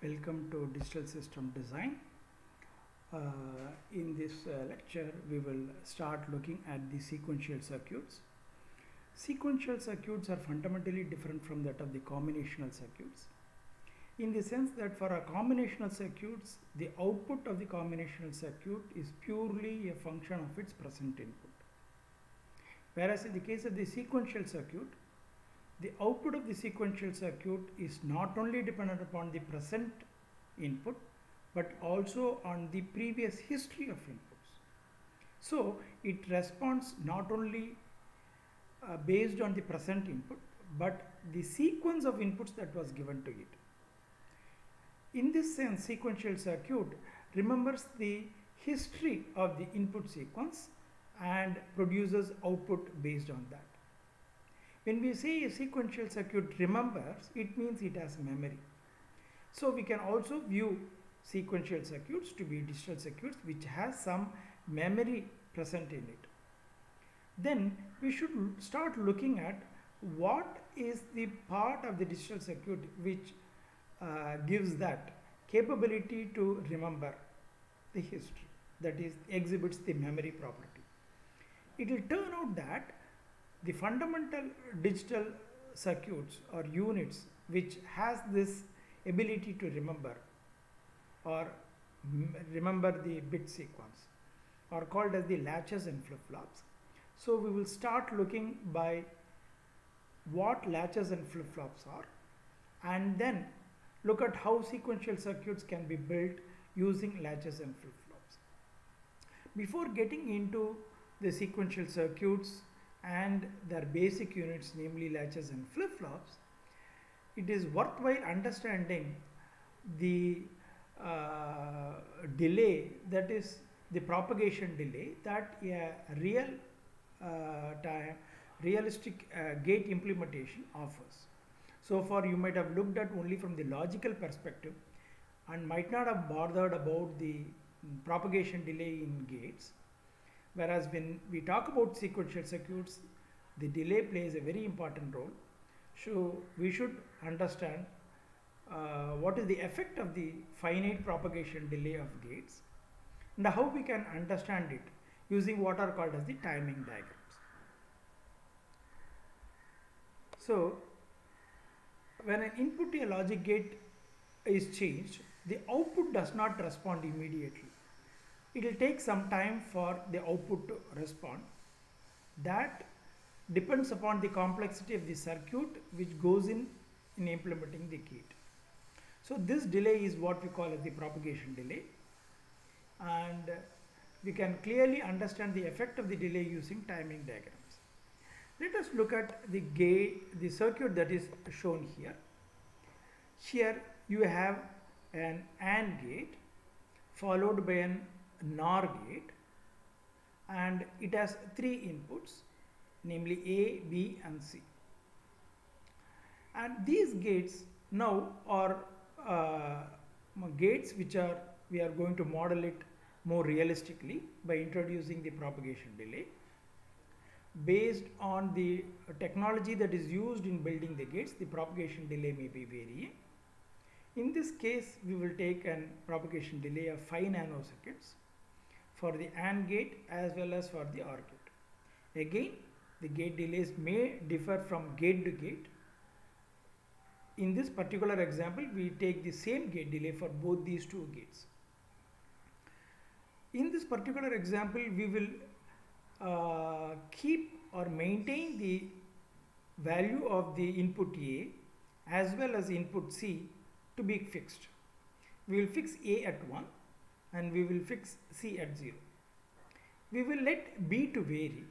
Welcome to Digital System Design. In this lecture, we will start looking at the sequential circuits. Sequential circuits are fundamentally different from that of the combinational circuits, in the sense that for a combinational circuits, the output of the combinational circuit is purely a function of its present input. Whereas in the case of the sequential circuit, the output of the sequential circuit is not only dependent upon the present input, but also on the previous history of inputs. So it responds not only based on the present input, but the sequence of inputs that was given to it. In this sense, sequential circuit remembers the history of the input sequence and produces output based on that. When we say a sequential circuit remembers, it means it has memory. So we can also view sequential circuits to be digital circuits which has some memory present in it. Then we should start looking at what is the part of the digital circuit which gives that capability to remember the history, that is, exhibits the memory property. It will turn out that the fundamental digital circuits or units which has this ability to remember or remember the bit sequence are called as the latches and flip-flops. So we will start looking by what latches and flip-flops are, and then look at how sequential circuits can be built using latches and flip-flops. Before getting into the sequential circuits and their basic units, namely latches and flip-flops, it is worthwhile understanding the delay, that is the propagation delay, that a realistic gate implementation offers. So far you might have looked at only from the logical perspective and might not have bothered about the propagation delay in gates. Whereas when we talk about sequential circuits, the delay plays a very important role. So we should understand what is the effect of the finite propagation delay of gates and how we can understand it using what are called as the timing diagrams. So when an input to a logic gate is changed, the output does not respond immediately. It will take some time for the output to respond. That depends upon the complexity of the circuit which goes in implementing the gate. So this delay is what we call as the propagation delay, and we can clearly understand the effect of the delay using timing diagrams. Let us look at the gate, the circuit that is shown here. Here you have an AND gate followed by an NOR gate, and it has three inputs, namely A, B and C. And these gates now are gates which we are going to model it more realistically by introducing the propagation delay. Based on the technology that is used in building the gates, the propagation delay may be varying. In this case, we will take a propagation delay of 5 nanoseconds for the AND gate as well as for the OR gate. Again, the gate delays may differ from gate to gate. In this particular example, we take the same gate delay for both these two gates. In this particular example, we will keep or maintain the value of the input A as well as input C to be fixed. We will fix A at 1 and we will fix C at 0. We will let B to vary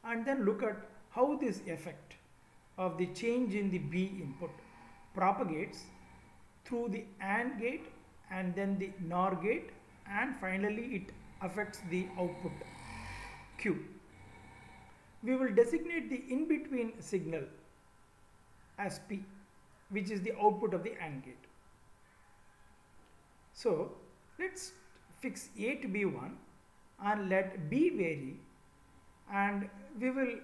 and then look at how this effect of the change in the B input propagates through the AND gate and then the NOR gate, and finally it affects the output Q. We will designate the in-between signal as P, which is the output of the AND gate. So let's fix A to be 1 and let B vary, and we will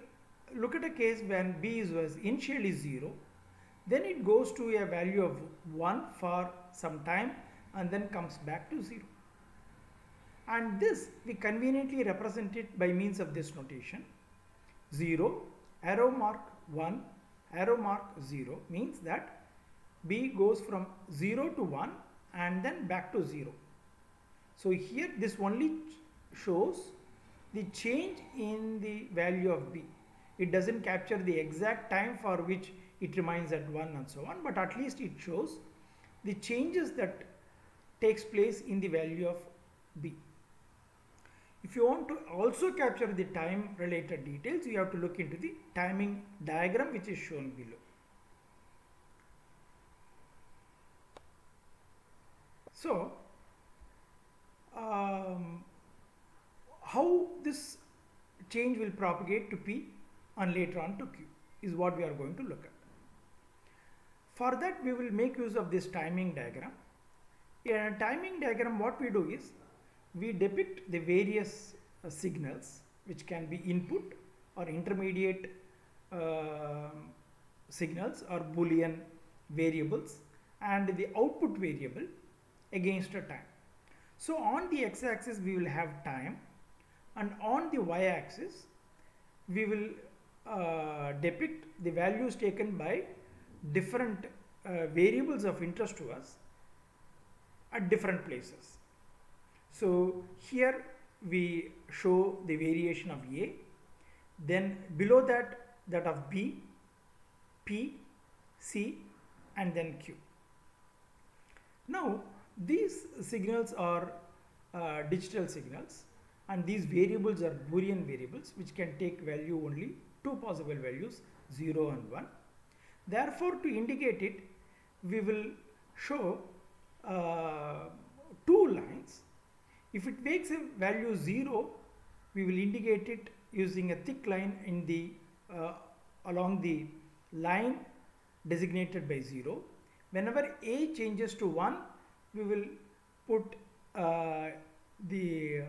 look at a case when B was initially 0, then it goes to a value of 1 for some time and then comes back to 0. And this we conveniently represent it by means of this notation: 0, arrow mark 1, arrow mark 0, means that B goes from 0 to 1 and then back to 0. So here this only shows the change in the value of B. It doesn't capture the exact time for which it remains at 1 and so on, but at least it shows the changes that takes place in the value of B. If you want to also capture the time related details, you have to look into the timing diagram which is shown below. So, how this change will propagate to P and later on to Q is what we are going to look at. For that, we will make use of this timing diagram. In a timing diagram, what we do is we depict the various signals which can be input or intermediate signals or Boolean variables and the output variable against a time. So on the x-axis we will have time, and on the y-axis we will depict the values taken by different variables of interest to us at different places. So here we show the variation of A, then below that of B, P, C, and then Q. Now these signals are digital signals, and these variables are Boolean variables which can take value only two possible values, 0 and 1. Therefore, to indicate it, we will show two lines. If it makes a value 0, we will indicate it using a thick line in the along the line designated by 0. Whenever A changes to 1, we will put the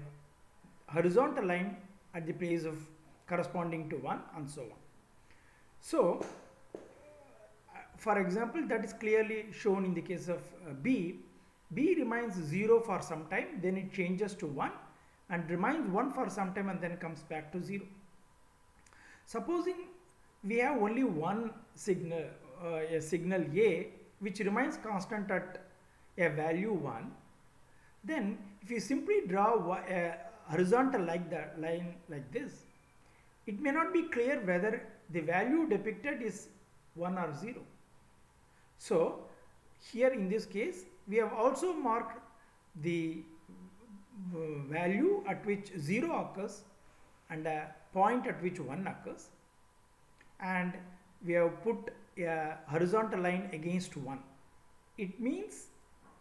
horizontal line at the place of corresponding to 1 and so on. So, for example, that is clearly shown in the case of B. B remains 0 for some time, then it changes to 1 and remains 1 for some time and then comes back to 0. Supposing we have only one signal, a signal A, which remains constant at a value 1, then if you simply draw a horizontal line like this, it may not be clear whether the value depicted is 1 or 0. So here in this case we have also marked the value at which 0 occurs and a point at which 1 occurs, and we have put a horizontal line against 1. It means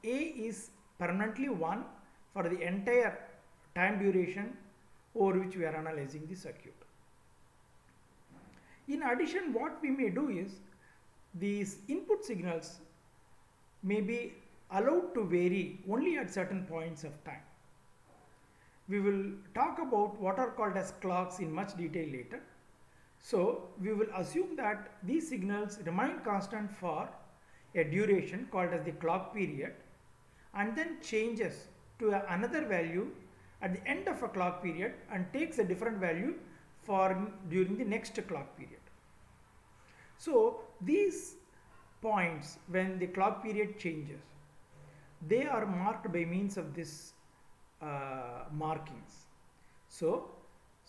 A is permanently 1 for the entire time duration over which we are analyzing the circuit. In addition, what we may do is these input signals may be allowed to vary only at certain points of time. We will talk about what are called as clocks in much detail later. So we will assume that these signals remain constant for a duration called as the clock period, and then changes to another value at the end of a clock period and takes a different value for during the next clock period. So these points, when the clock period changes, they are marked by means of this markings. So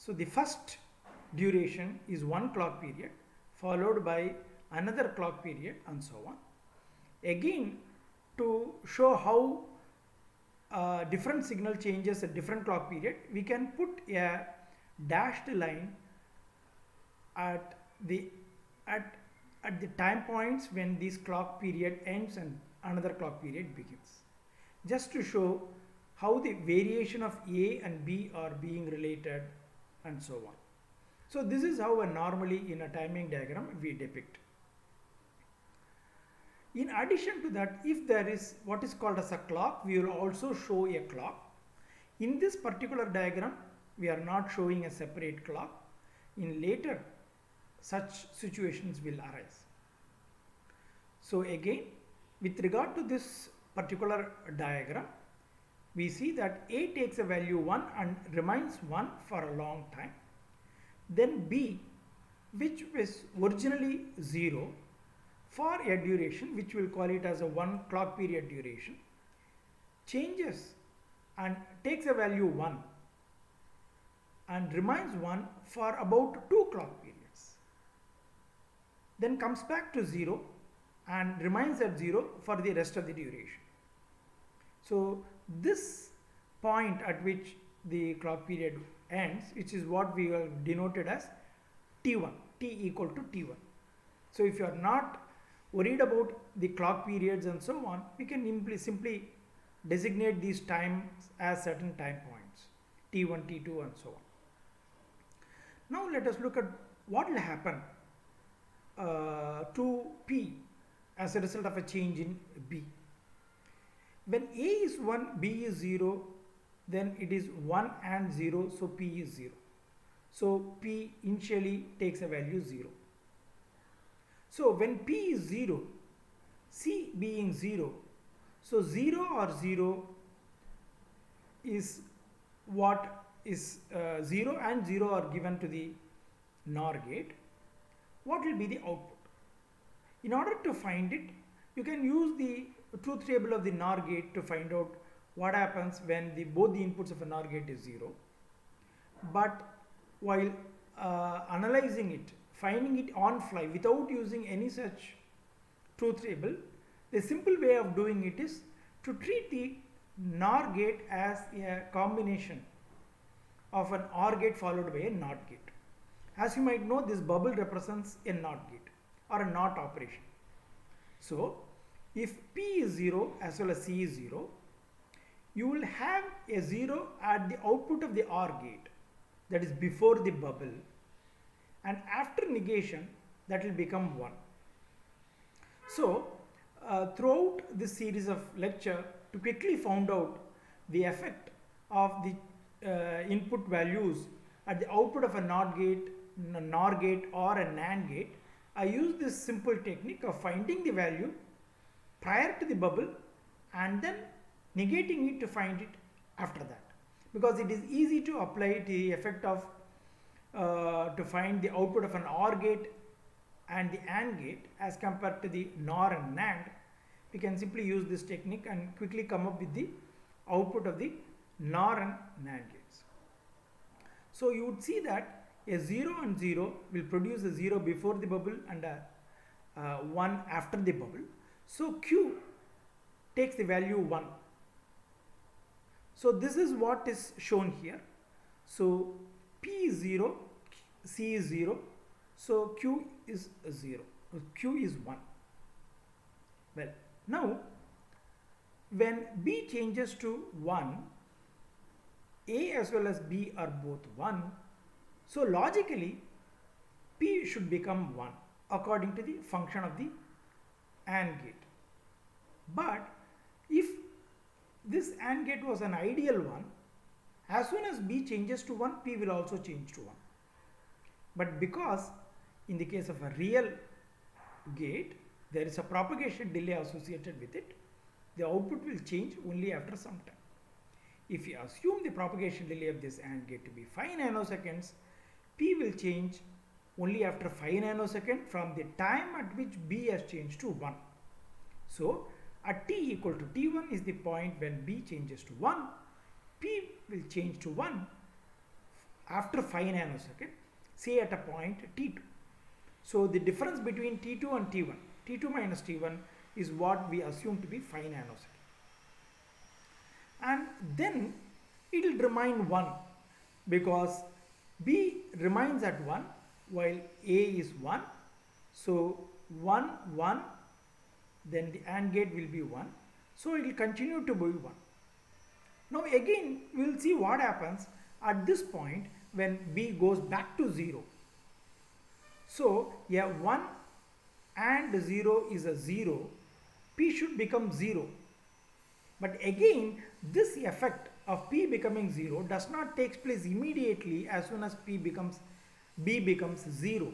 the first duration is one clock period followed by another clock period and so on. Again, to show how different signal changes at different clock period, we can put a dashed line at the time points when this clock period ends and another clock period begins, just to show how the variation of A and B are being related and so on. So this is how normally in a timing diagram we depict. In addition to that, if there is what is called as a clock, we will also show a clock. In this particular diagram, we are not showing a separate clock. In later, such situations will arise. So again, with regard to this particular diagram, we see that A takes a value 1 and remains 1 for a long time. Then B, which was originally 0 for a duration, which we'll call it as a 1 clock period duration, changes and takes a value 1 and remains 1 for about 2 clock periods. Then comes back to 0 and remains at 0 for the rest of the duration. So this point at which the clock period ends, which is what we have denoted as T1, T equal to T1. So if you are not worried about the clock periods and so on, we can simply designate these times as certain time points, T1, T2 and so on. Now let us look at what will happen to P as a result of a change in B. When A is 1, B is 0, then it is 1 and 0, so P is 0. So P initially takes a value 0. So when P is 0, C being 0, so 0 or 0 is what is 0 and 0 are given to the NOR gate. What will be the output? In order to find it, you can use the truth table of the NOR gate to find out what happens when both the inputs of a NOR gate is 0. But while analyzing it, finding it on fly without using any such truth table, the simple way of doing it is to treat the NOR gate as a combination of an OR gate followed by a NOT gate. As you might know, this bubble represents a NOT gate or a NOT operation. So if P is 0 as well as C is 0, you will have a 0 at the output of the OR gate, that is before the bubble, and after negation that will become 1. So throughout this series of lecture, to quickly find out the effect of the input values at the output of a NOT gate, NOR gate or a NAND gate, I use this simple technique of finding the value prior to the bubble and then negating it to find it after that, because it is easy to apply the effect of to find the output of an OR gate and the AND gate as compared to the NOR and NAND. We can simply use this technique and quickly come up with the output of the NOR and NAND gates. So you would see that a 0 and 0 will produce a 0 before the bubble and a 1 after the bubble. So Q takes the value 1. So this is what is shown here. So P is 0, C is 0, so Q is 0, Q is 1. Well, now when B changes to 1, A as well as B are both 1, so logically P should become 1 according to the function of the AND gate. But if this AND gate was an ideal one, as soon as B changes to 1, P will also change to 1. But because in the case of a real gate, there is a propagation delay associated with it, the output will change only after some time. If you assume the propagation delay of this AND gate to be 5 nanoseconds, P will change only after 5 nanoseconds from the time at which B has changed to 1. So at T equal to T1 is the point when B changes to 1, P will change to 1 after 5 nanoseconds, say at a point T2. So the difference between T2 and T1, T2 minus T1 is what we assume to be 5 nanoseconds. And then it will remain 1 because B remains at 1 while A is 1. So 1, 1, then the AND gate will be 1. So it will continue to be 1. Now again we will see what happens at this point when B goes back to 0. So a 1 and 0 is a 0, P should become 0. But again this effect of P becoming 0 does not take place immediately as soon as B becomes 0.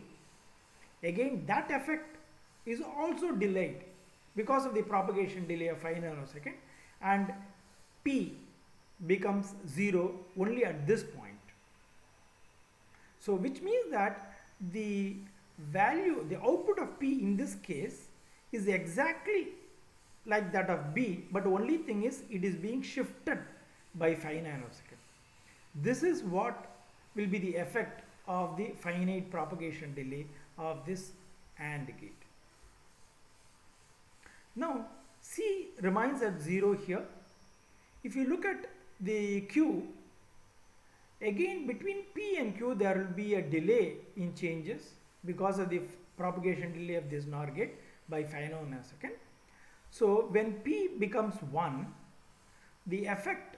Again that effect is also delayed. because of the propagation delay of 5 nanosecond, and P becomes 0 only at this point. So which means that the value, the output of P in this case is exactly like that of B, but only thing is it is being shifted by 5 nanosecond. This is what will be the effect of the finite propagation delay of this AND gate. Now C remains at 0 here. If you look at the Q, again between P and Q there will be a delay in changes because of the propagation delay of this NOR gate by 5 nanosecond. So when P becomes 1, the effect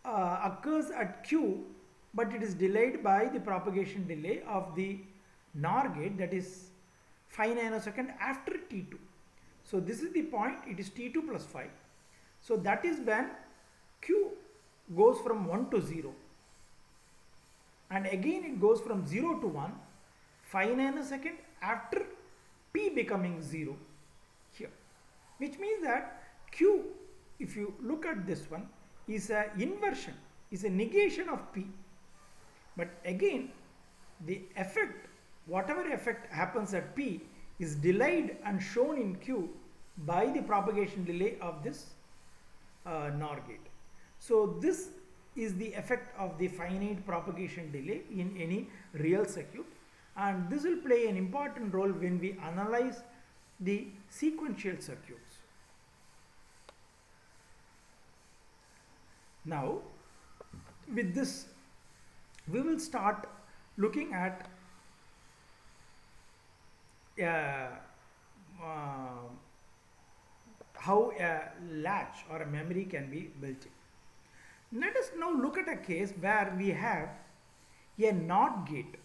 occurs at Q, but it is delayed by the propagation delay of the NOR gate, that is 5 nanosecond after T2. So this is the point, it is T2 plus 5. So that is when Q goes from 1 to 0. And again it goes from 0 to 1, 5 nanosecond after P becoming 0 here. Which means that Q, if you look at this one, is a inversion, is a negation of P. But again, the effect, whatever effect happens at P is delayed and shown in Q by the propagation delay of this NOR gate. So this is the effect of the finite propagation delay in any real circuit, and this will play an important role when we analyze the sequential circuits. Now with this we will start looking at how a latch or a memory can be built in. Let us now look at a case where we have a NOT gate.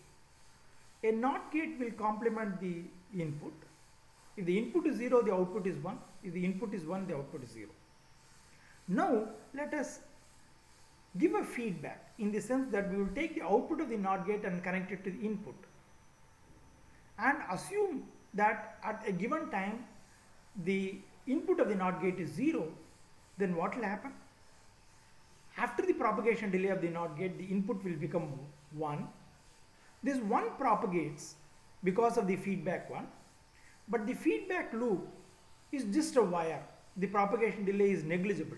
A NOT gate will complement the input. If the input is 0, the output is 1. If the input is 1, the output is 0. Now let us give a feedback in the sense that we will take the output of the NOT gate and connect it to the input, and assume that at a given time the input of the NOT gate is 0. Then what will happen? After the propagation delay of the NOT gate, the input will become 1. This 1 propagates because of the feedback 1, but the feedback loop is just a wire. The propagation delay is negligible.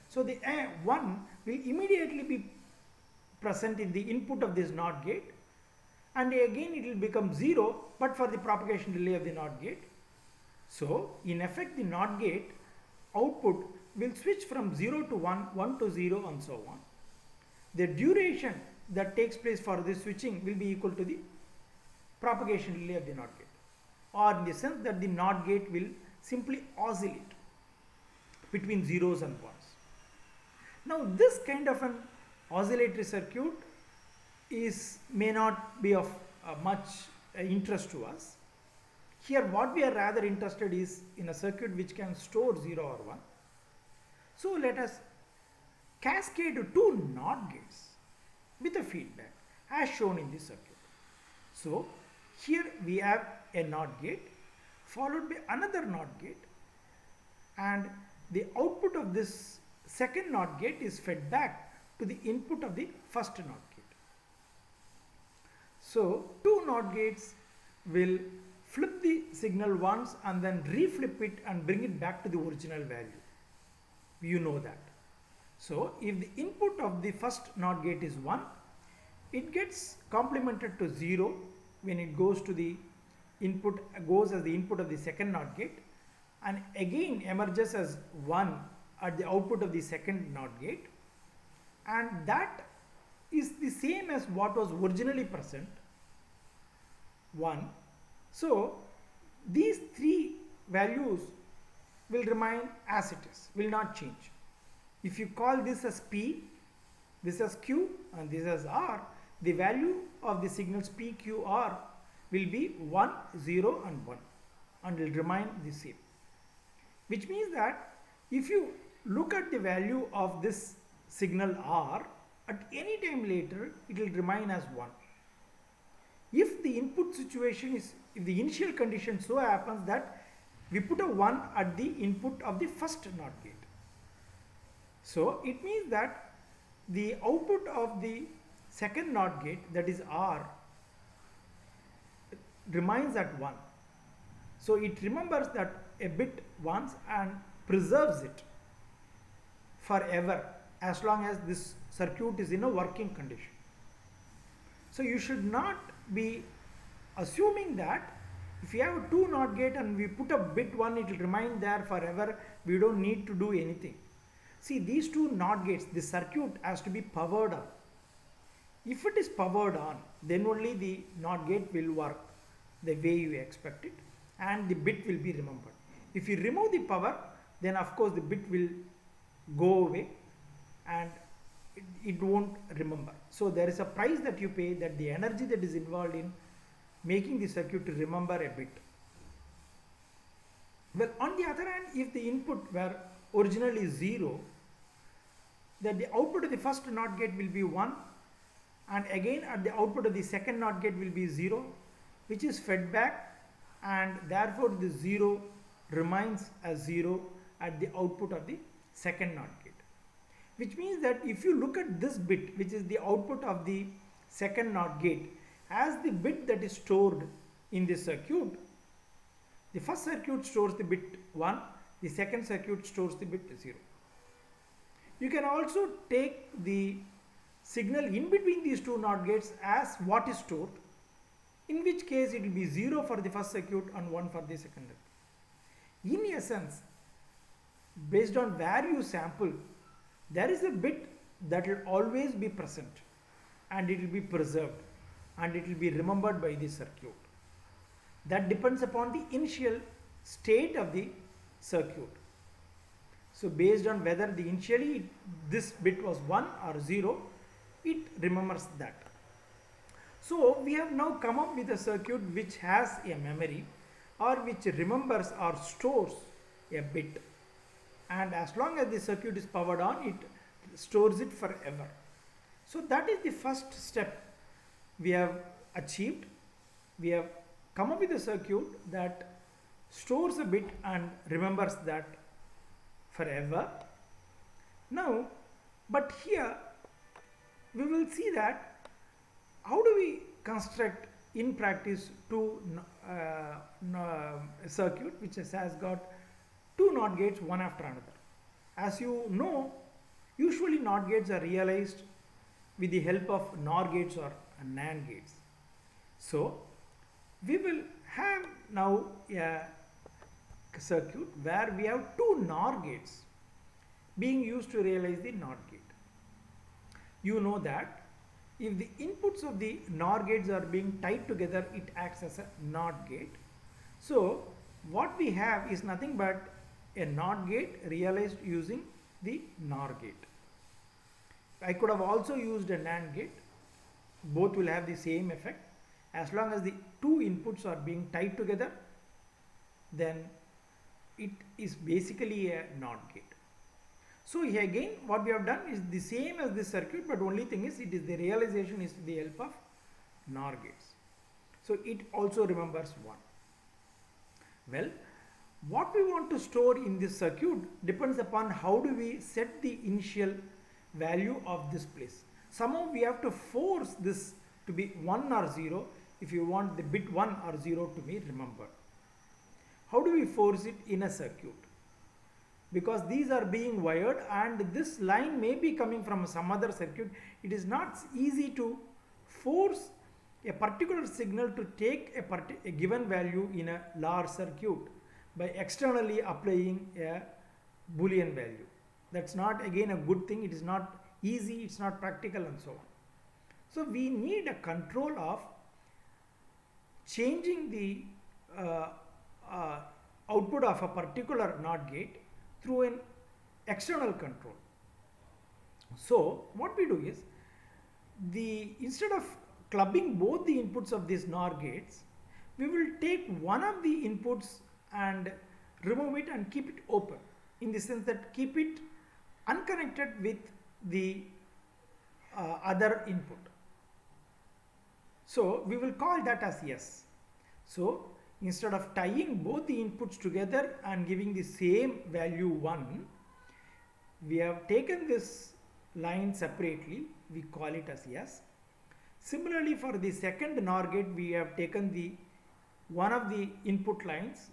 So the 1 will immediately be present in the input of this NOT gate, and again it will become 0 but for the propagation delay of the NOT gate. So in effect the NOT gate output will switch from 0 to 1, 1 to 0 and so on. The duration that takes place for this switching will be equal to the propagation delay of the NOT gate, or in the sense that the NOT gate will simply oscillate between zeros and ones. Now this kind of an oscillatory circuit may not be of much interest to us. Here what we are rather interested is in a circuit which can store 0 or 1. So let us cascade 2 NOT gates with a feedback as shown in this circuit. So here we have a NOT gate followed by another NOT gate, and the output of this second NOT gate is fed back to the input of the first NOT gate. So 2 NOT gates will flip the signal once and then reflip it and bring it back to the original value. You know that. So if the input of the first NOT gate is 1, it gets complemented to 0 when it goes to the input, goes as the input of the second NOT gate, and again emerges as 1 at the output of the second NOT gate, and that is the same as what was originally present, 1. So these 3 values will remain as it is, will not change. If you call this as P, this as Q and this as R, the value of the signals P, Q, R will be 1, 0 and 1 and will remain the same. Which means that if you look at the value of this signal R at any time later, it will remain as 1. If the input situation is, if the initial condition so happens that we put a 1 at the input of the first NOT gate. So it means that the output of the second NOT gate, that is R, remains at 1. So it remembers that a bit once and preserves it forever as long as this circuit is in a working condition. So you should not be assuming that if you have a 2 NOT gate and we put a bit 1, it will remain there forever, we don't need to do anything. See, these 2 NOT gates, the circuit has to be powered on. If it is powered on, then only the NOT gate will work the way you expect it and the bit will be remembered. If you remove the power, then of course the bit will go away and it won't remember. So there is a price that you pay, that the energy that is involved in making the circuit to remember a bit. Well, on the other hand, if the input were originally 0, then the output of the first NOT gate will be 1, and again at the output of the second NOT gate will be 0, which is fed back, and therefore the 0 remains as 0 at the output of the second NOT gate. Which means that if you look at this bit, which is the output of the second NOT gate, as the bit that is stored in this circuit, the first circuit stores the bit 1, the second circuit stores the bit 0. You can also take the signal in between these 2 NOT gates as what is stored, in which case it will be 0 for the first circuit and 1 for the second circuit. In essence, based on where you sample, there is a bit that will always be present and it will be preserved and it will be remembered by the circuit. That depends upon the initial state of the circuit. So based on whether the initially this bit was 1 or 0, it remembers that. So we have now come up with a circuit which has a memory or which remembers or stores a bit, and as long as the circuit is powered on, it stores it forever. So that is the first step we have achieved. We have come up with a circuit that stores a bit and remembers that forever. Now, but here we will see that how do we construct in practice a circuit which has got 2 NOT gates one after another. As you know, usually NOT gates are realized with the help of NOR gates or NAND gates. So we will have now a circuit where we have 2 NOR gates being used to realize the NOT gate. You know that if the inputs of the NOR gates are being tied together, it acts as a NOT gate. So what we have is nothing but a NOT gate realized using the NOR gate. I could have also used a NAND gate. Both will have the same effect. As long as the 2 inputs are being tied together, then it is basically a NOT gate. So here again what we have done is the same as this circuit, but only thing is it is the realization is with the help of NOR gates. So it also remembers 1. Well, what we want to store in this circuit depends upon how do we set the initial value of this place. Somehow we have to force this to be 1 or 0 if you want the bit 1 or 0 to be remembered. How do we force it in a circuit? Because these are being wired and this line may be coming from some other circuit, it is not easy to force a particular signal to take a given value in a large circuit by externally applying a Boolean value. That's not again a good thing, it is not easy, it's not practical and so on. So we need a control of changing the output of a particular NOT gate through an external control. So what we do is, instead of clubbing both the inputs of these NOR gates, we will take one of the inputs and remove it and keep it open, in the sense that keep it unconnected with the other input. So we will call that as yes. So instead of tying both the inputs together and giving the same value 1, we have taken this line separately, we call it as S. Similarly, for the second NOR gate, we have taken the one of the input lines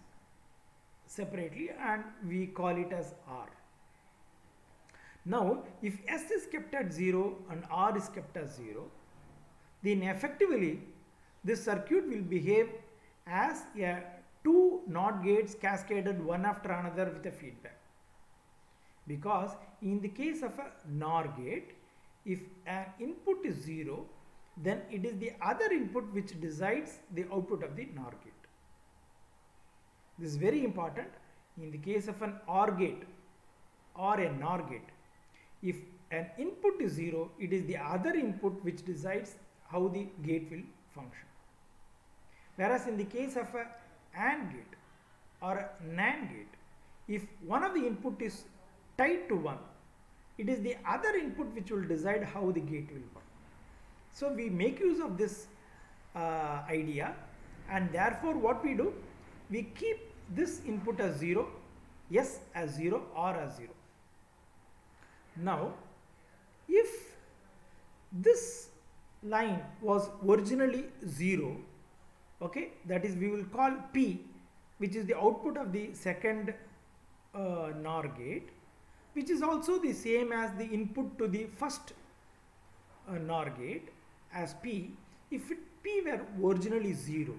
separately and we call it as R. Now, if S is kept at 0 and R is kept as 0, then effectively this circuit will behave as a two NOT gates cascaded one after another with a feedback. Because in the case of a NOR gate, if an input is 0, then it is the other input which decides the output of the NOR gate. This is very important. In the case of an OR gate or a NOR gate, if an input is 0, it is the other input which decides how the gate will function. Whereas in the case of a AND gate or a NAND gate, if one of the input is tied to 1, it is the other input which will decide how the gate will work. So we make use of this idea, and therefore what we do, we keep this input as 0, S as 0, R as 0. Now, if this line was originally 0, okay, that is, we will call P, which is the output of the second NOR gate, which is also the same as the input to the first NOR gate as P. If P were originally 0,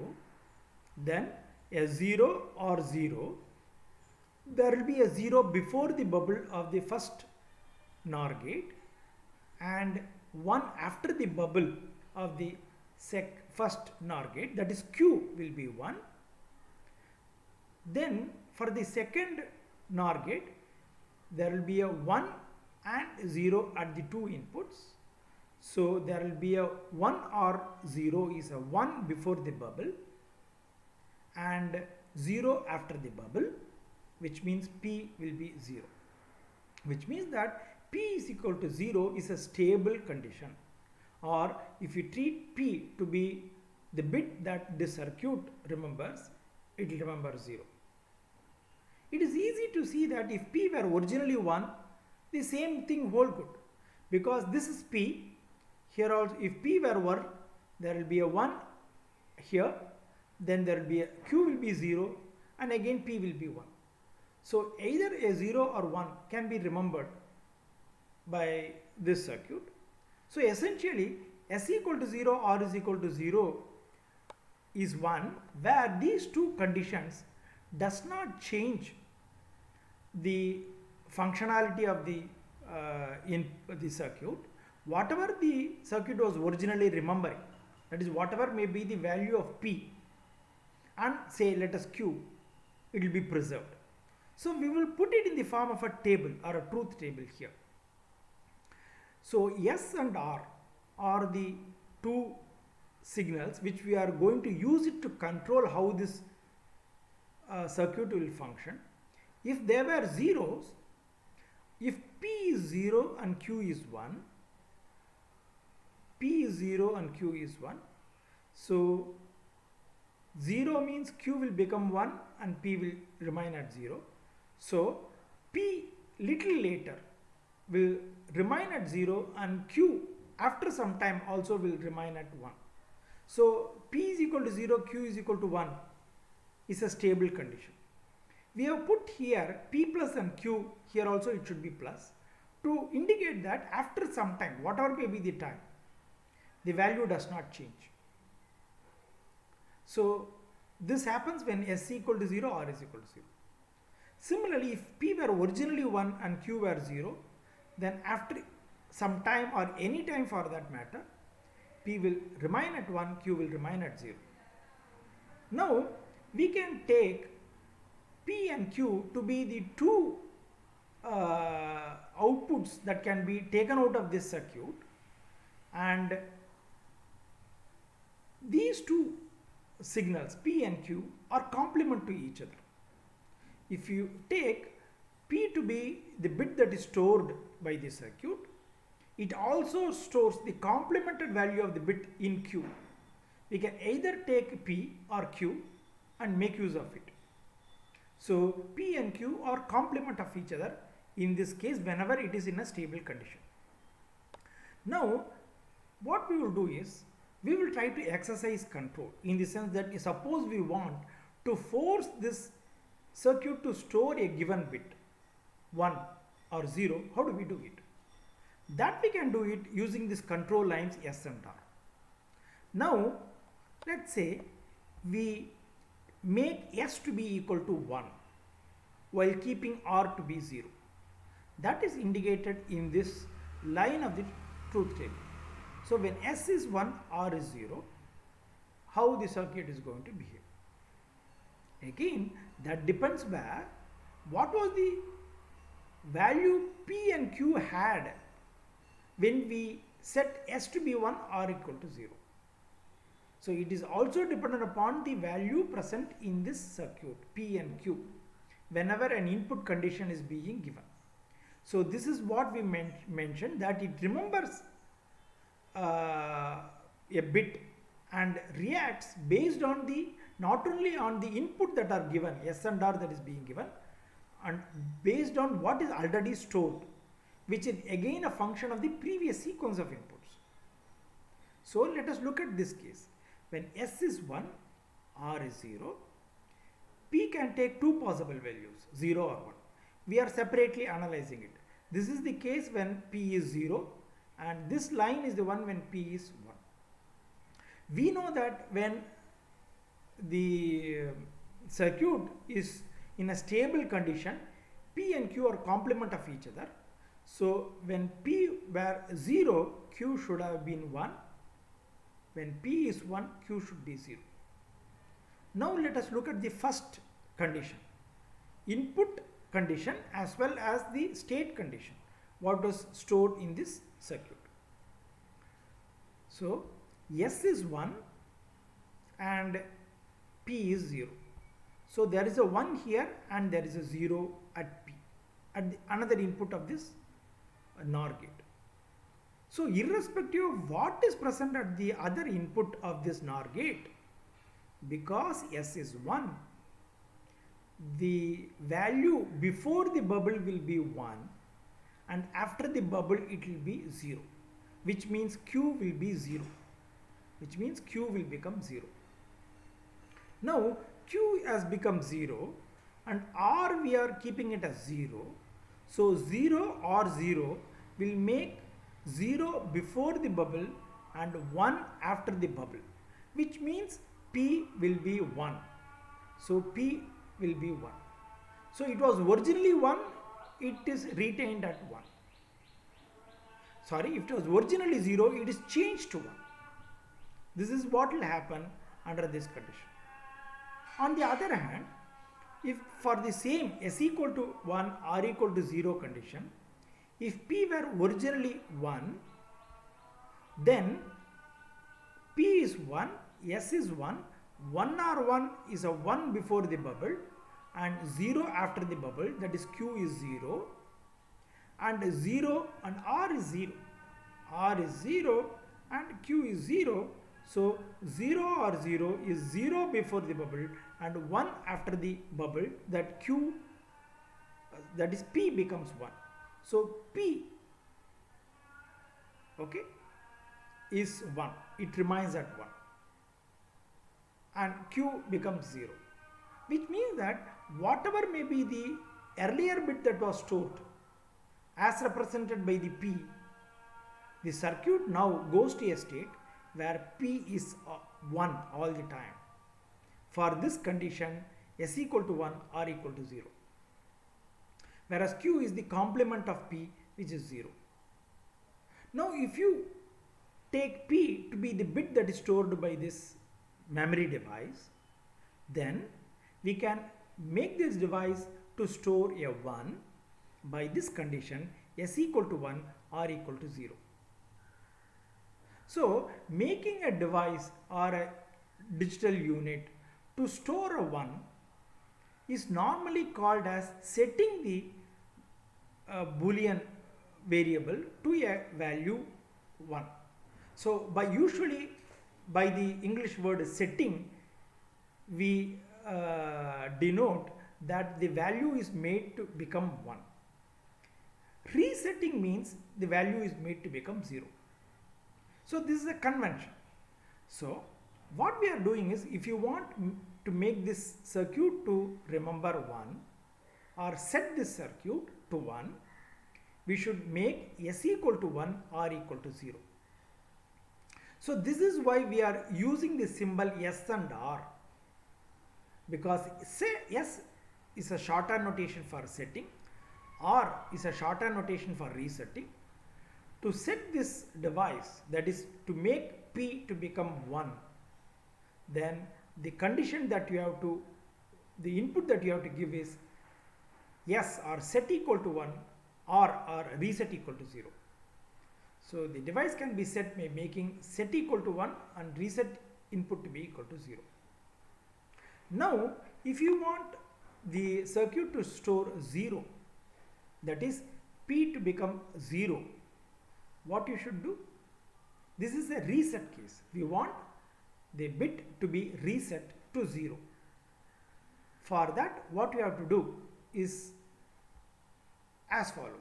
then a 0 or 0, there will be a 0 before the bubble of the first NOR gate and 1 after the bubble of the first NOR gate, that is Q will be 1. Then for the second NOR gate, there will be a 1 and 0 at the two inputs. So there will be a 1 or 0 is a 1 before the bubble and 0 after the bubble, which means P will be 0, which means that P is equal to 0 is a stable condition, or if you treat P to be the bit that the circuit remembers, it will remember 0. It is easy to see that if P were originally 1, the same thing hold good, because this is P. Here also, if P were 1, there will be a 1 here, then there will be a Q will be 0, and again P will be 1. So either a 0 or 1 can be remembered by this circuit. So essentially S equal to 0, R is equal to 0 is 1, where these two conditions does not change the functionality of the circuit. Whatever the circuit was originally remembering, that is whatever may be the value of P and say let us Q, it will be preserved. So we will put it in the form of a table or a truth table here. So S and R are the two signals which we are going to use it to control how this circuit will function. If there were zeros, if P is 0 and Q is 1, P is 0 and Q is 1, so 0 means Q will become 1 and P will remain at 0. So P little later will remain at 0 and Q after some time also will remain at 1. So P is equal to 0, Q is equal to 1 is a stable condition. We have put here P plus and Q, here also it should be plus, to indicate that after some time, whatever may be the time, the value does not change. So this happens when S equal to 0, R is equal to 0. Similarly, if P were originally 1 and Q were 0, then after some time or any time for that matter, P will remain at 1, Q will remain at 0. Now we can take P and Q to be the two outputs that can be taken out of this circuit, and these two signals P and Q are complement to each other. If you take P to be the bit that is stored by the circuit, it also stores the complemented value of the bit in Q. We can either take P or Q and make use of it. So P and Q are complement of each other in this case whenever it is in a stable condition. Now what we will do is we will try to exercise control in the sense that suppose we want to force this circuit to store a given bit 1 or 0, how do we do it? That we can do it using these control lines S and R. Now let's say we make S to be equal to 1 while keeping R to be 0. That is indicated in this line of the truth table. So when S is 1, R is 0, how the circuit is going to behave? Again, that depends where what was the value P and Q had when we set S to be 1, R equal to 0. So it is also dependent upon the value present in this circuit P and Q whenever an input condition is being given. So this is what we mentioned, that it remembers a bit and reacts based on the not only on the input that are given S and R that is being given, and based on what is already stored, which is again a function of the previous sequence of inputs. So let us look at this case. When S is 1, R is 0, P can take two possible values, 0 or 1. We are separately analyzing it. This is the case when P is 0 and this line is the one when P is 1. We know that when the circuit is in a stable condition, P and Q are complement of each other. So when P were 0, Q should have been 1. When P is 1, Q should be 0. Now let us look at the first condition, input condition as well as the state condition, what was stored in this circuit. So S is 1 and P is 0. So there is a 1 here and there is a 0 at P, at the another input of this NOR gate. So irrespective of what is present at the other input of this NOR gate, because S is 1, the value before the bubble will be 1 and after the bubble it will be 0, which means Q will be 0, which means Q will become 0. Now Q has become 0 and R we are keeping it as 0. So 0 or 0 will make 0 before the bubble and 1 after the bubble, which means P will be 1. So P will be 1. So it was originally 1, it is retained at 1. Sorry, if it was originally 0, it is changed to 1. This is what will happen under this condition. On the other hand, if for the same S equal to 1, R equal to 0 condition, if P were originally 1, then P is 1, S is 1, 1 or 1 is a 1 before the bubble and 0 after the bubble, that is Q is 0 and 0 and R is 0. R is 0 and Q is 0. So 0 or 0 is 0 before the bubble and 1 after the bubble, that Q, that is P becomes 1. So P, okay, is 1, it remains at 1 and Q becomes 0, which means that whatever may be the earlier bit that was stored as represented by the P, the circuit now goes to a state where P is 1 all the time. For this condition, S equal to 1, R equal to 0. Whereas Q is the complement of P, which is 0. Now if you take P to be the bit that is stored by this memory device, then we can make this device to store a 1 by this condition, S equal to 1, R equal to 0. So making a device or a digital unit to store a 1 is normally called as setting the Boolean variable to a value 1. So usually by the English word setting, we denote that the value is made to become 1. Resetting means the value is made to become 0. So this is a convention. So what we are doing is, if you want to make this circuit to remember 1 or set this circuit to 1, we should make S equal to 1, R equal to 0. So this is why we are using the symbol S and R, because say S is a shorthand notation for setting, R is a shorthand notation for resetting. To set this device, that is to make P to become 1, then the condition that you have to, the input that you have to give is S or set equal to 1 or reset equal to 0. So the device can be set by making set equal to 1 and reset input to be equal to 0. Now if you want the circuit to store 0, that is P to become 0, what you should do? This is a reset case. We want the bit to be reset to 0. For that, what we have to do is as follows.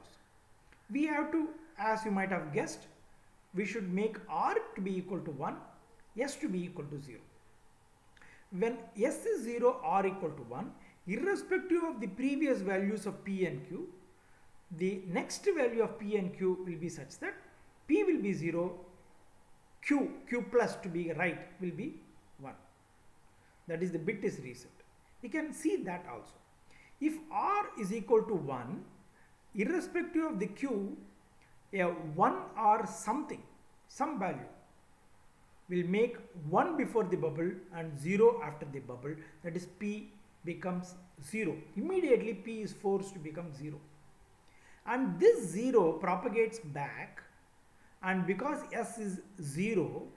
We have to, as you might have guessed, we should make R to be equal to 1, S to be equal to 0. When S is 0, R equal to 1, irrespective of the previous values of P and Q, the next value of P and Q will be such that P will be 0, Q plus to be right will be 1. That is, the bit is reset. We can see that also. If R is equal to 1, irrespective of the Q, a 1 or something, some value will make 1 before the bubble and 0 after the bubble, that is P becomes 0. Immediately P is forced to become 0. And this 0 propagates back, and because S is 0,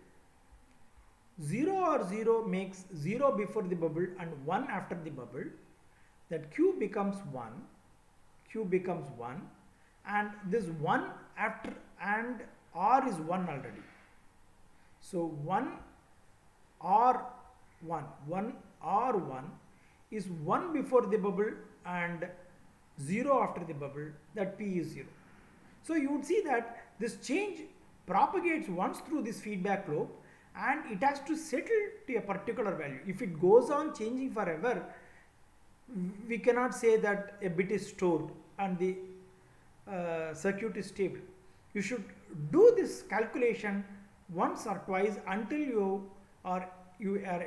0 or 0 makes 0 before the bubble and 1 after the bubble, that Q becomes 1, Q becomes 1, and this 1 after, and R is 1 already. So 1 R 1, 1 R 1 is 1 before the bubble and 0 after the bubble, that P is 0. So you would see that this change propagates once through this feedback loop and it has to settle to a particular value. If it goes on changing forever, we cannot say that a bit is stored and the circuit is stable. You should do this calculation once or twice until you are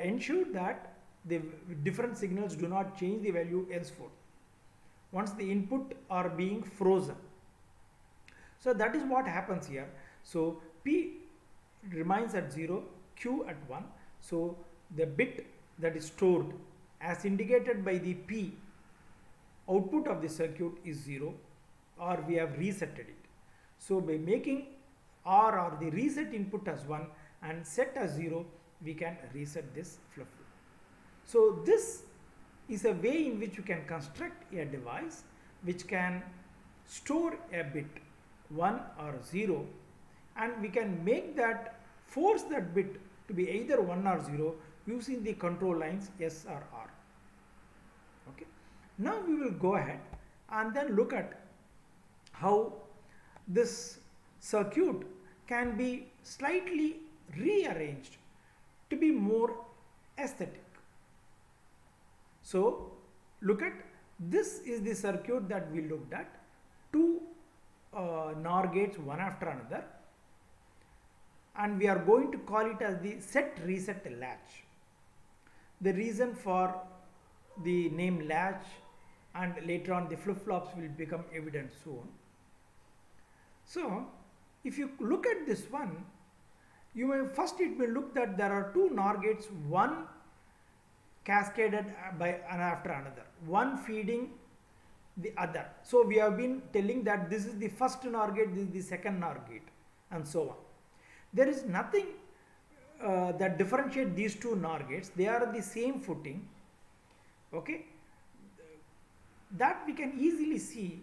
ensured that the different signals do not change the value henceforth, once the input are being frozen. So that is what happens here. So P remains at 0, Q at 1. So the bit that is stored as indicated by the P output of the circuit is 0, or we have resetted it. So by making R or the reset input as 1 and set as 0, we can reset this flip-flop. So this is a way in which you can construct a device which can store a bit 1 or 0, and we can make that, force that bit to be either 1 or 0 using the control lines S or R. Okay. Now we will go ahead and then look at how this circuit can be slightly rearranged to be more aesthetic. So look at, this is the circuit that we looked at, two NOR gates one after another, and we are going to call it as the set reset latch. The reason for the name latch and later on the flip-flops will become evident soon. So if you look at this one, you may first, it may look that there are two NOR gates, one cascaded by and after another, one feeding the other. So we have been telling that this is the first NOR gate, this is the second NOR gate, and so on. There is nothing that differentiate these two NOR gates. They are the same footing. Okay, that we can easily see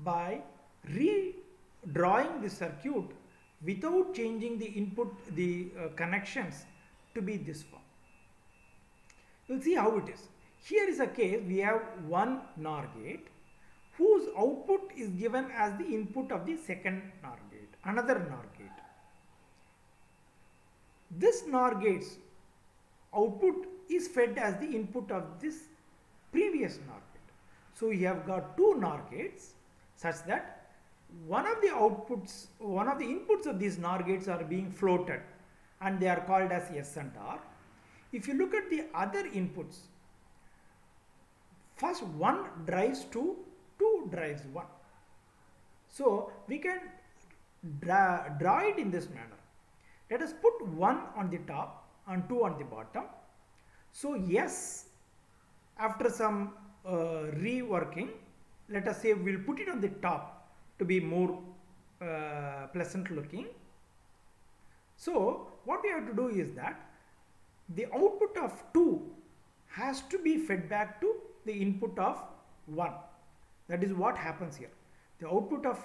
by redrawing the circuit without changing the input, the connections to be this form. We'll see how it is. Here is a case, we have one NOR gate whose output is given as the input of the second NOR gate, another NOR gate. This NOR gate's output is fed as the input of this previous NOR gate. So we have got two NOR gates such that one of the inputs of these NOR gates are being floated and they are called as S and R. If you look at the other inputs, first 1 drives 2, 2 drives 1. So we can draw it in this manner. Let us put 1 on the top and 2 on the bottom. So yes, after some reworking, let us say we'll put it on the top to be more pleasant looking. So what we have to do is that the output of 2 has to be fed back to the input of 1. That is what happens here. The output of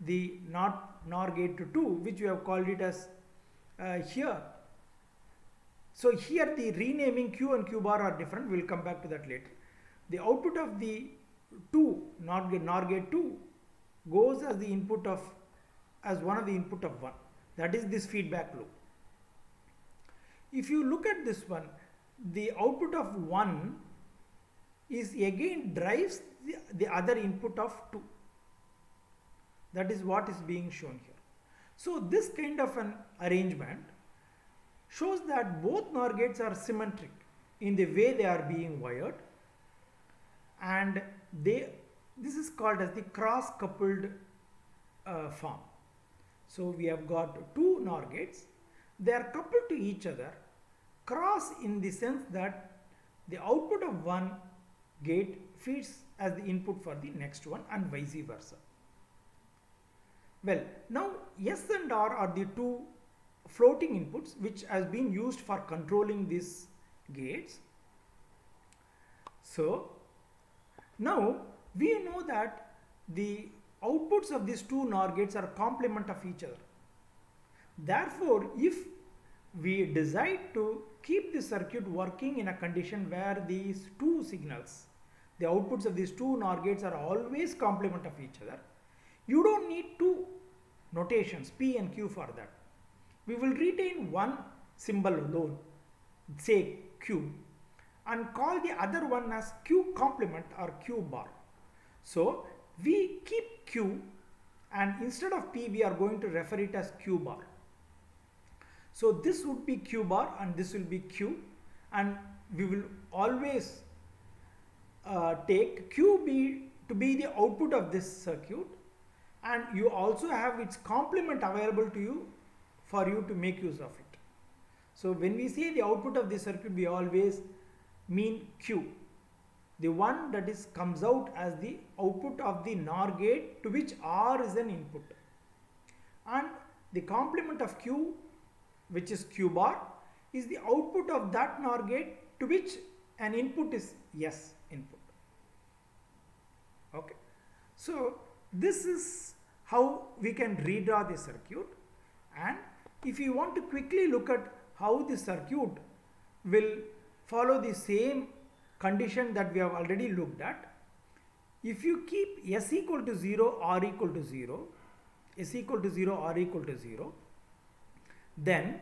the NOR gate to 2, which we have called it as here. So here the renaming Q and Q bar are different. We will come back to that later. The output of the 2 NOR gate 2 goes as the input of one of the input of 1. That is this feedback loop. If you look at this one, the output of 1 is again drives the other input of 2. That is what is being shown here. So this kind of an arrangement shows that both NOR gates are symmetric in the way they are being wired, and this is called as the cross coupled form. So we have got two NOR gates. They are coupled to each other, cross in the sense that the output of one gate feeds as the input for the next one and vice versa. Well, now S and R are the two floating inputs which has been used for controlling these gates. So now we know that the outputs of these two NOR gates are complement of each other. Therefore, if we decide to keep the circuit working in a condition where these two signals, the outputs of these two NOR gates are always complement of each other, you don't need two notations P and Q for that. We will retain one symbol alone, say Q, and call the other one as Q complement or Q bar. So we keep Q, and instead of P we are going to refer it as Q bar. So this would be Q bar and this will be Q, and we will always take QB to be the output of this circuit, and you also have its complement available to you for you to make use of it. So when we say the output of this circuit, we always mean Q, the one that is comes out as the output of the NOR gate to which R is an input, and the complement of Q, which is Q bar, is the output of that NOR gate to which an input is S input. Okay. So this is how we can redraw the circuit, and if you want to quickly look at how the circuit will follow the same condition that we have already looked at, if you keep S equal to 0, R equal to 0, S equal to 0, R equal to 0, then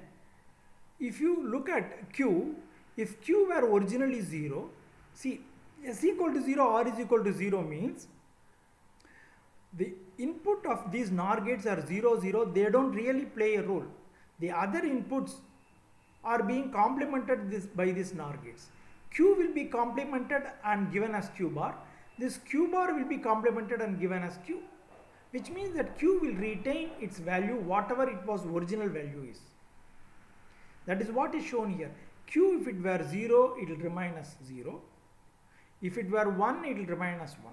if you look at Q, if Q were originally 0, see S equal to 0, R is equal to 0 means the input of these NOR gates are 0, 0, they don't really play a role. The other inputs are being complemented by these NOR gates. Q will be complemented and given as Q bar. This Q bar will be complemented and given as Q, which means that Q will retain its value whatever it was original value is. That is what is shown here. Q, if it were 0, it will remain as 0. If it were 1, it will remain as 1.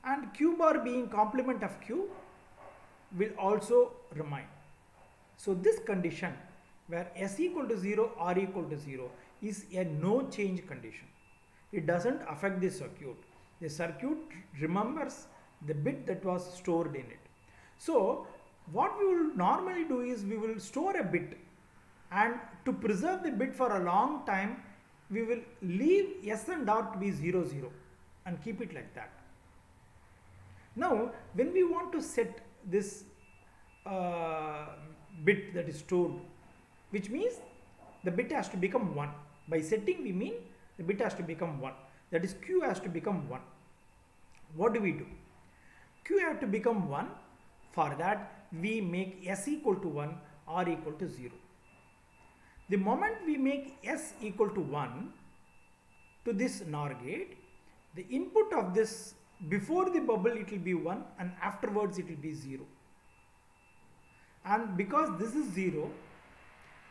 And Q bar being complement of Q will also remain. So this condition where S equal to 0, R equal to 0 is a no change condition. It doesn't affect the circuit. The circuit remembers the bit that was stored in it. So what we will normally do is we will store a bit, and to preserve the bit for a long time, we will leave S and R to be 0, 0 and keep it like that. Now, when we want to set this bit that is stored, which means the bit has to become 1. By setting, we mean the bit has to become 1. That is, Q has to become 1. What do we do? Q have to become 1. For that, we make S equal to 1, R equal to 0. The moment we make S equal to 1 to this NOR gate, the input of this, before the bubble it will be 1 and afterwards it will be 0. And because this is 0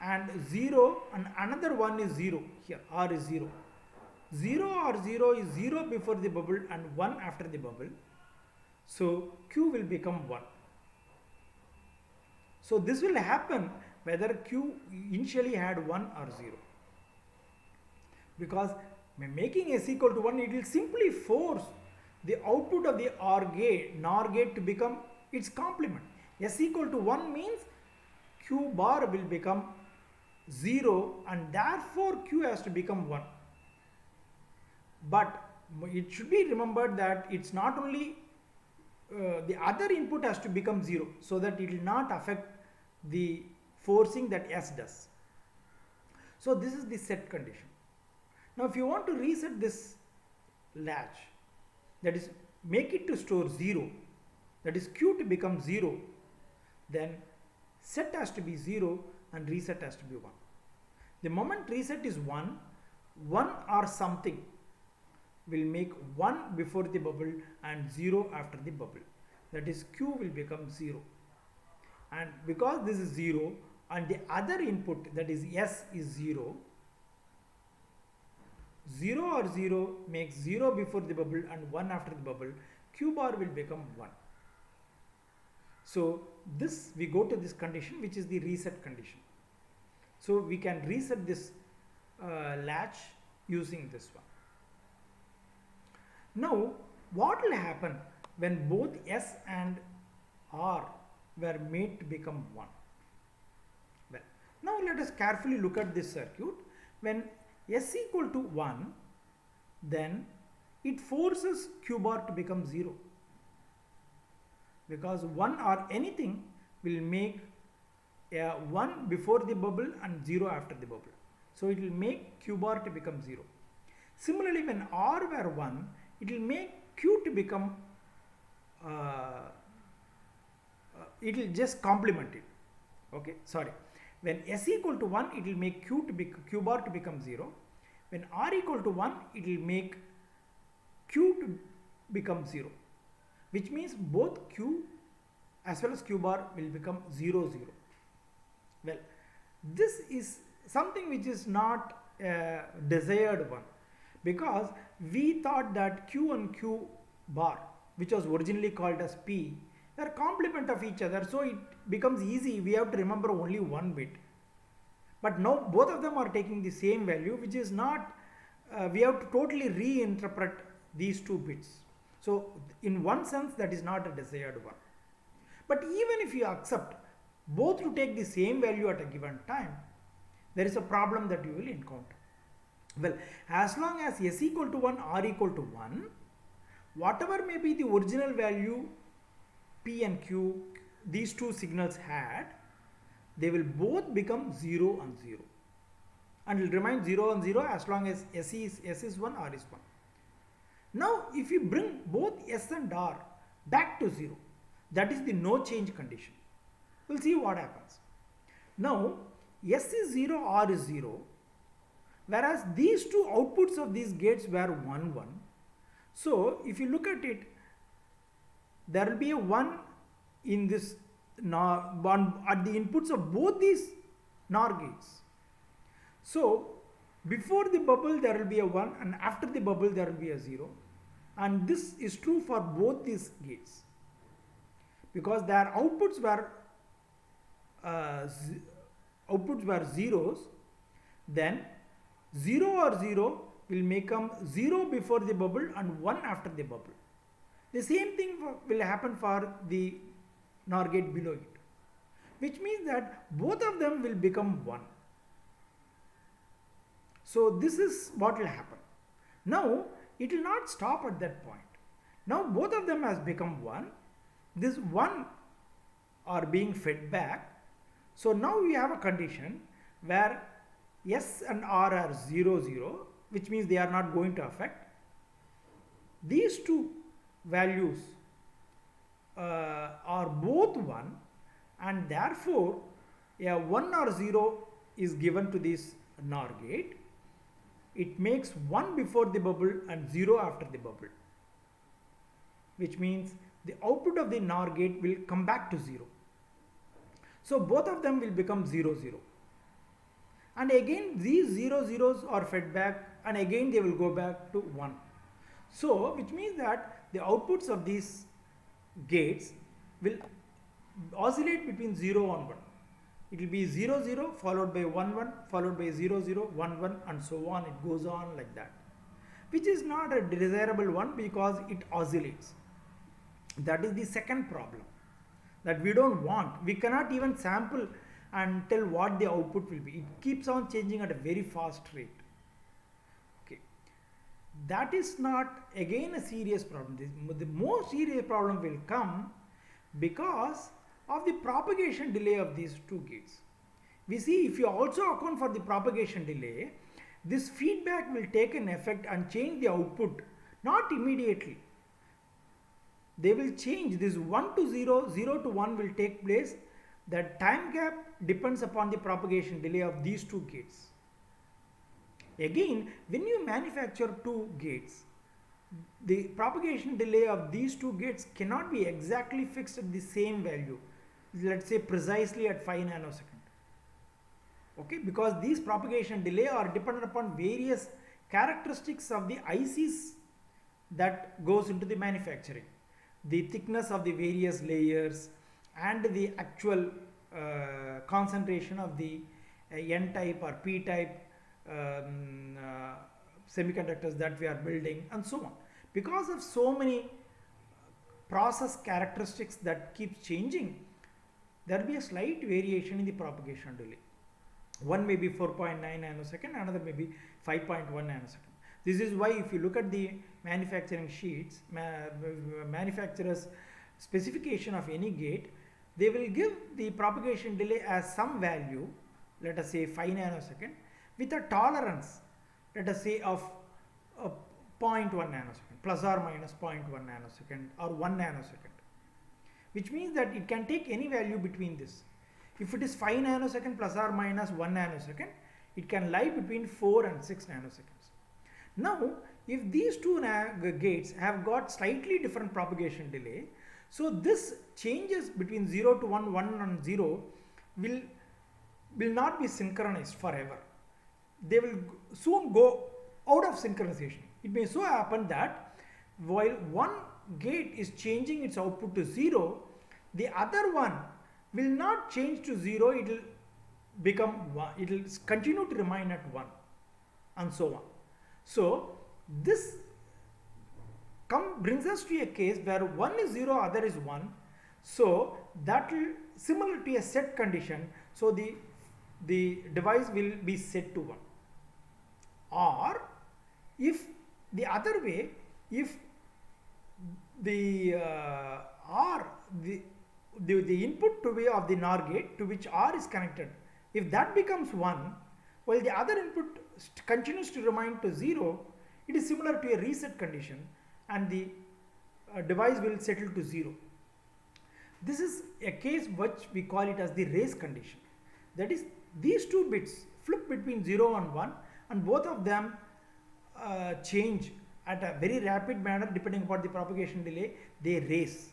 and 0 and another one is 0, here R is 0. 0 or 0 is 0 before the bubble and 1 after the bubble. So Q will become 1. So this will happen whether Q initially had 1 or 0. Because by making S equal to 1, it will simply force the output of the NOR gate to become its complement. S equal to 1 means Q bar will become 0 and therefore Q has to become 1. But it should be remembered that it's not only the other input has to become 0 so that it will not affect the forcing that S does. So this is the set condition. Now if you want to reset this latch, that is make it to store 0, that is Q to become 0, then set has to be 0 and reset has to be 1. The moment reset is 1, 1 or something will make 1 before the bubble and 0 after the bubble. That is Q will become 0. And because this is 0 and the other input, that is S, is 0, 0 or 0 makes 0 before the bubble and 1 after the bubble, Q bar will become 1. So this, we go to this condition which is the reset condition. So we can reset this latch using this one. Now what will happen when both S and R were made to become 1? Well, now let us carefully look at this circuit. When S equal to 1, then it forces Q bar to become 0, because 1 or anything will make 1 before the bubble and 0 after the bubble. So it will make Q bar to become 0. Similarly, when R were 1, it will make Q to become, it will just complement it. Okay, sorry. When S equal to 1, it will make Q bar to become 0. When R equal to 1, it will make Q to become 0, which means both Q as well as Q bar will become 0, 0. Well, this is something which is not a desired one, because we thought that Q and Q bar, which was originally called as P, are complement of each other, so it becomes easy. We have to remember only one bit. But now both of them are taking the same value, which is not, we have to totally reinterpret these two bits. So in one sense, that is not a desired one. But even if you accept both to take the same value at a given time, there is a problem that you will encounter. Well, as long as S equal to 1, R equal to 1, whatever may be the original value P and Q, these two signals had, they will both become 0 and 0, and will remain 0 and 0 as long as S is 1, R is 1. Now if you bring both S and R back to 0, that is the no change condition. We'll see what happens. Now S is 0, R is 0, whereas these two outputs of these gates were 1, 1. So if you look at it, there will be a 1 in this one at the inputs of both these NOR gates. So before the bubble there will be a 1 and after the bubble there will be a 0, and this is true for both these gates because their outputs were zeros. Then 0 or 0 will become 0 before the bubble and 1 after the bubble. The same thing will happen for the NOR gate below it, which means that both of them will become 1. So this is what will happen. Now it will not stop at that point. Now both of them has become 1. This 1 are being fed back. So now we have a condition where S and R are 0, 0, which means they are not going to affect. These two values are both 1, and therefore a 1 or 0 is given to this NOR gate. It makes 1 before the bubble and 0 after the bubble, which means the output of the NOR gate will come back to 0. So both of them will become 0, 0. And again these 0, 0s are fed back, and again they will go back to 1. So which means that the outputs of these gates will oscillate between 0 and 1. It will be 0, 0 followed by 1, 1 followed by 0, 0, 1, 1 and so on. It goes on like that, which is not a desirable one because it oscillates. That is the second problem that we don't want. We cannot even sample and tell what the output will be. It keeps on changing at a very fast rate. Okay, that is not again a serious problem. The more serious problem will come because of the propagation delay of these two gates. We see if you also account for the propagation delay, this feedback will take an effect and change the output, not immediately. They will change. This 1 to 0, 0 to 1 will take place. That time gap depends upon the propagation delay of these two gates. Again, when you manufacture two gates, the propagation delay of these two gates cannot be exactly fixed at the same value, let's say precisely at 5 nanosecond. Okay, because these propagation delay are dependent upon various characteristics of the ICs that goes into the manufacturing, the thickness of the various layers and the actual concentration of the N-type or P-type semiconductors that we are building and so on. Because of so many process characteristics that keeps changing, there will be a slight variation in the propagation delay. One may be 4.9 nanosecond, another may be 5.1 nanosecond. This is why if you look at the manufacturing sheets, manufacturer's specification of any gate, they will give the propagation delay as some value, let us say 5 nanosecond, with a tolerance, let us say of 0.1 nanosecond, plus or minus 0.1 nanosecond or 1 nanosecond, which means that it can take any value between this. If it is 5 nanosecond plus or minus 1 nanosecond, it can lie between 4 and 6 nanoseconds. Now, if these two gates have got slightly different propagation delay, so this changes between 0 to 1, 1 and 0 will not be synchronized forever. They will soon go out of synchronization. It may so happen that while one gate is changing its output to 0, the other one will not change to 0, it will become 1, it will continue to remain at 1 and so on. So this brings us to a case where one is 0, other is 1. So that will similar to a set condition. So the device will be set to 1. Or if the other way, if the the input to be of the NOR gate to which R is connected, if that becomes 1, while the other input continues to remain to 0, it is similar to a reset condition and the device will settle to 0. This is a case which we call it as the race condition. That is, these two bits flip between 0 and 1 and both of them change at a very rapid manner depending upon the propagation delay. They race,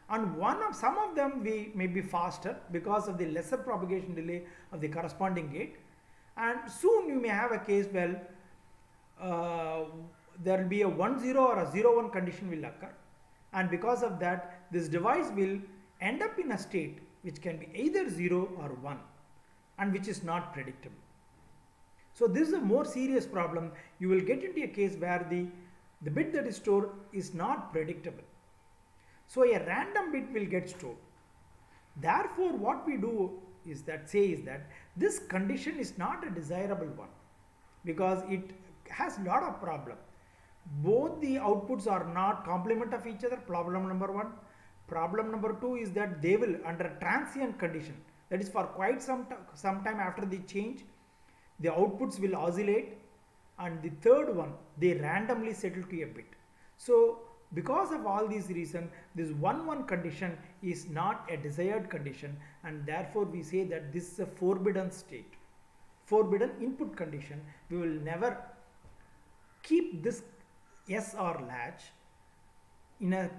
and some of them may be faster because of the lesser propagation delay of the corresponding gate, and soon you may have a case where there will be a 1-0 or a 0-1 condition will occur, and because of that this device will end up in a state which can be either 0 or 1 and which is not predictable. So this is a more serious problem. You will get into a case where the bit that is stored is not predictable. So a random bit will get stored. Therefore what we do is that this condition is not a desirable one. because it has lot of problem. Both the outputs are not complement of each other, problem number one. Problem number two is that they will under transient condition, that is for quite some time after the change, the outputs will oscillate, and the third one, they randomly settle to a bit. So because of all these reasons, this 1-1 condition is not a desired condition, and therefore we say that this is a forbidden state, forbidden input condition. We will never keep this S or latch in a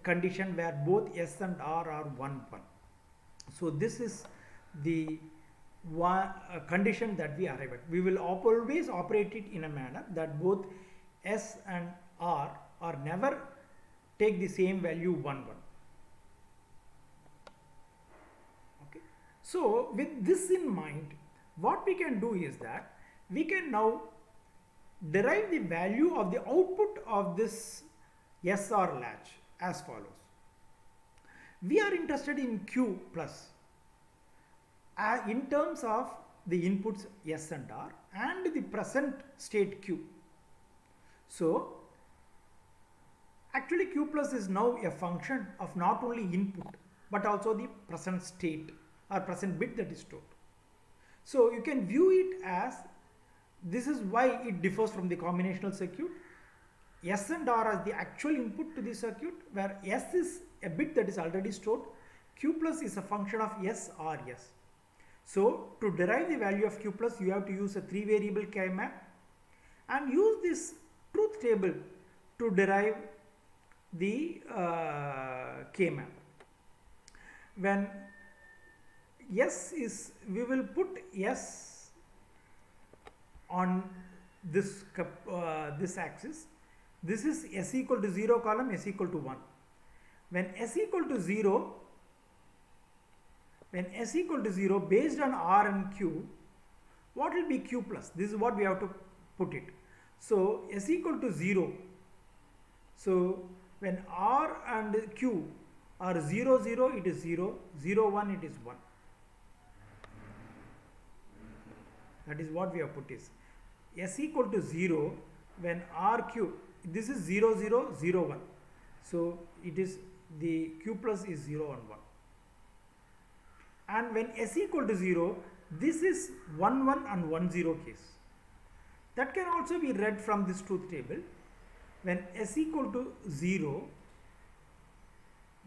condition where both S and R are 1-1. So this is the one condition that we arrive at. We will always operate it in a manner that both S and R are never take the same value 1-1. Okay. So with this in mind, what we can do is that we can now derive the value of the output of this SR latch as follows. We are interested in Q plus in terms of the inputs S and R and the present state Q. So actually Q plus is now a function of not only input but also the present state or present bit that is stored. So you can view it as, this is why it differs from the combinational circuit. S and R as the actual input to the circuit, where S is a bit that is already stored. Q plus is a function of S or S. So to derive the value of Q plus, you have to use a 3-variable K-map and use this truth table to derive the K-map. When S is, we will put S on this this axis. This is S equal to 0 column, S equal to 1. When S equal to 0, based on R and Q, what will be Q plus? This is what we have to put it. So S equal to 0. So when R and Q are 0, 0, it is 0, 0, 1, it is 1. That is what we have put is S equal to 0 when RQ, this is 0, 0, 0, 1. So it is the Q plus is 0 and 1. And when S equal to 0, this is 1, 1 and 1, 0 case. That can also be read from this truth table. When S equal to 0,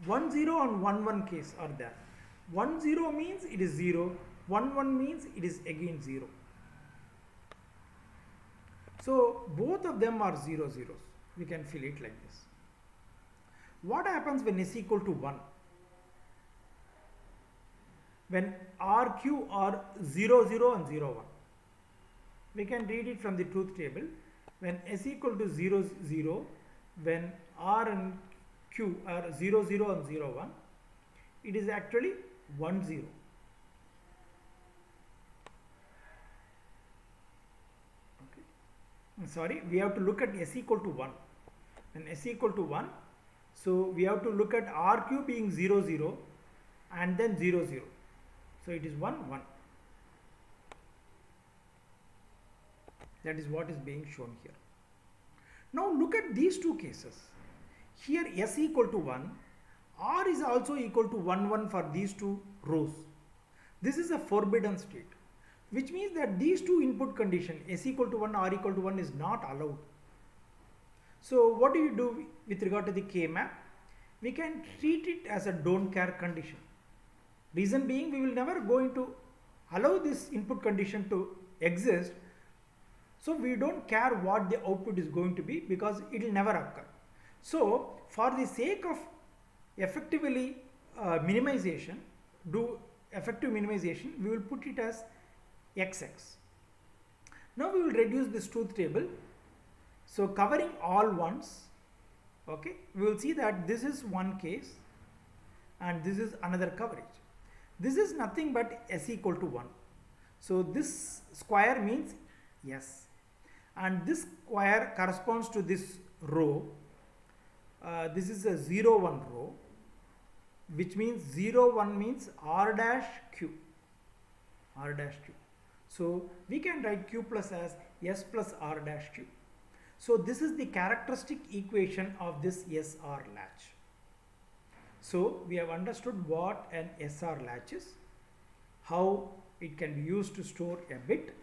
1, 0 and 1, 1 case are there. 1, 0 means it is 0, 1, 1 means it is again 0. So both of them are 0, 0s. We can fill it like this. What happens when S equal to 1? When RQ are 0, 0 and 0, 1. We can read it from the truth table. When S equal to 0, 0, when R and Q are 0, 0 and 0, 1, it is actually 1, 0. Sorry, we have to look at S equal to 1. When S equal to 1, so we have to look at RQ being 0, 0 and then 0, 0. So it is 1, 1. That is what is being shown here. Now look at these two cases. Here S equal to 1, R is also equal to 1, 1 for these two rows. This is a forbidden state, which means that these two input condition S equal to 1, R equal to 1 is not allowed. So what do you do with regard to the K-map? We can treat it as a don't care condition. Reason being, we will never going to allow this input condition to exist. So we don't care what the output is going to be because it will never occur. So for the sake of effectively minimization, effective minimization, we will put it as XX. Now we will reduce this truth table. So covering all ones, okay, we will see that this is one case and this is another coverage. This is nothing but S equal to 1. So this square means yes, and this square corresponds to this row. This is a 0, 1 row, which means 0, 1 means R dash Q. R dash Q. So we can write Q plus as S plus R dash Q. So this is the characteristic equation of this SR latch. So we have understood what an SR latch is, how it can be used to store a bit,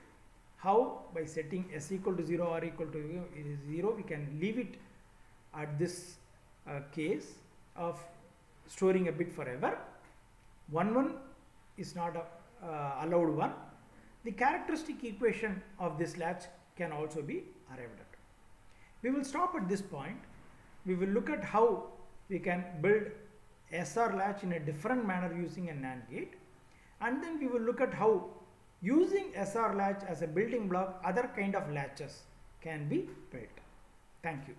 how by setting S equal to 0 or equal to 0 we can leave it at this case of storing a bit forever. 1 is not a allowed one. The characteristic equation of this latch can also be arrived at. We will stop at this point. We will look at how we can build SR latch in a different manner using a NAND gate, and then we will look at how using SR latch as a building block other kind of latches can be built. Thank you.